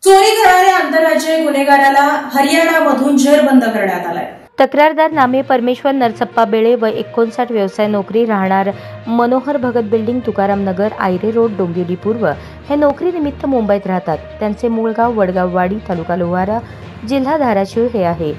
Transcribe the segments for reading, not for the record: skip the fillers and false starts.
चोरी करणाऱ्या आंतरराज्यीय गुन्हेगाराला हरियाणामधून जेरबंद करण्यात आलाय। तक्रारदार नामे परमेश्वर नरसप्पा बेळे वय 59 व्यवसाय नोकरी राहणार मनोहर भगत बिल्डिंग तुकाराम नगर आयरे रोड डोंबिवली पूर्व हे नोकरीनिमित्त मुंबईत राहतात। त्यांचे मूळ गाव वडगाववाडी तालुका लोहारा जिल्हा धाराशिव हे आहे।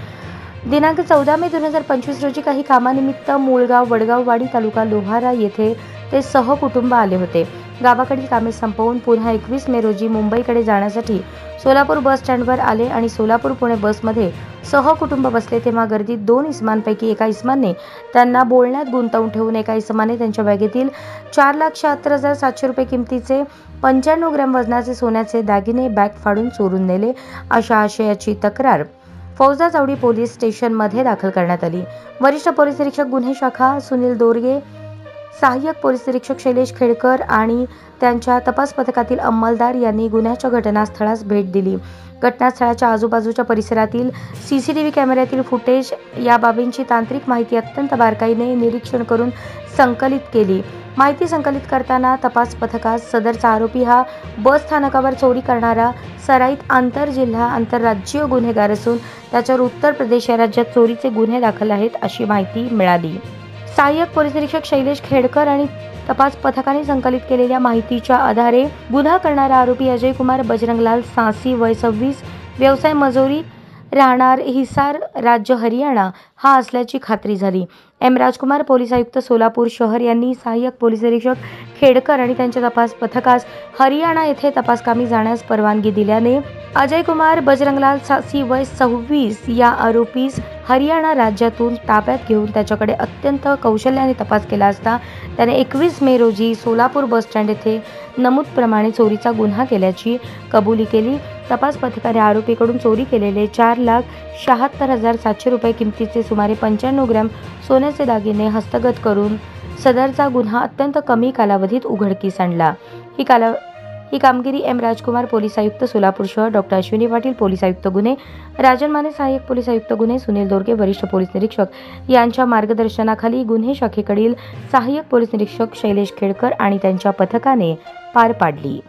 दिनांक 14 मे 2025 रोजी काही कामानिमित्त मूळगाव वडगाववाडी तालुका लोहारा येथे ते सहकुटुंब आले होते। गावाकडील कामे संपवून पुन्हा 21 मे रोजी मुंबईकडे जाण्यासाठी सोलापूर बस स्टँडवर आले आणि सोलापूर पुणे बसमध्ये सहकुटुंब बसले तेव्हा गर्दीत 2 इसमांपैकी एका इसमाने त्यांना बोलण्यात गुंतवून ठेवून एका इसमाने त्यांच्या बॅगेतील 4,76,700 रुपये किमतीचे 95 ग्रॅम वजनाचे सोन्याचे दागिने बॅग फाडून चोरून नेले अशा आशयाची तक्रार फौजा चावडी पोलीस स्टेशनमध्ये दाखल करण्यात आली। वरिष्ठ पोलीस निरीक्षक गुन्हे शाखा सुनील दोरगे, सहाय्यक पोलीस निरीक्षक शैलेश खेडकर आणि त्यांच्या तपास पथकातील अंमलदार यांनी गुन्ह्याच्या घटनास्थळास भेट दिली। घटनास्थळाच्या आजूबाजूच्या परिसरातील सीसीटीव्ही कॅमेऱ्यातील फुटेज या बाबींची तांत्रिक माहिती अत्यंत बारकाईने निरीक्षण करून संकलित केली। माहिती संकलित करताना तपास पथकास सदरचा आरोपी हा बस स्थानकावर चोरी करणारा सराईत आंतरजिल्हा आंतरराज्यीय गुन्हेगार असून त्याच्यावर उत्तर प्रदेश या राज्यात चोरीचे गुन्हे दाखल आहेत अशी माहिती मिळाली। सहाय्यक पोलीस निरीक्षक शैलेश खेडकर आणि तपास पथकाने संकलित केलेल्या माहितीच्या आधारे गुन्हा करणारा आरोपी अजय कुमार बजरंगलाल सासी वय 26 व्यवसाय मजुरी राहणार हिसार राज्य हरियाणा हा असल्याची खात्री झाली। एम राजकुमार पोलीस आयुक्त सोलापूर शहर यांनी सहाय्यक पोलीस निरीक्षक खेडकर आणि त्यांच्या तपास पथकास हरियाणा येथे तपासकामी जाण्यास परवानगी दिल्याने अजय कुमार बजरंगलाल सासी वय 26 या आरोपीस हरियाणा राज्यातून ताब्यात घेऊन त्याच्याकडे अत्यंत कौशल्याने तपास केला असता त्याने 21 मे रोजी सोलापूर बस स्टँड येथे नमूदप्रमाणे चोरीचा गुन्हा केल्याची कबुली केली। तपास पथकाने आरोपीकडून चोरी केलेले 4,76,700 रुपये किमतीचे सुमारे 95 ग्रॅम सोन्याचे दागिने हस्तगत करून सदरचा गुन्हा अत्यंत कमी कालावधीत उघडकीस आणला। ही कामगिरी एम राजकुमार पोलीस आयुक्त सोलापूर शहर, डॉक्टर अश्विनी पाटील पोलीस आयुक्त गुन्हे, राजन माने सहाय्यक पोलीस आयुक्त गुन्हे, सुनील दोरगे वरिष्ठ पोलीस निरीक्षक यांच्या मार्गदर्शनाखाली गुन्हे शाखेकडील सहाय्यक पोलीस निरीक्षक शैलेश खेडकर आणि त्यांच्या पथकाने पार पाडली।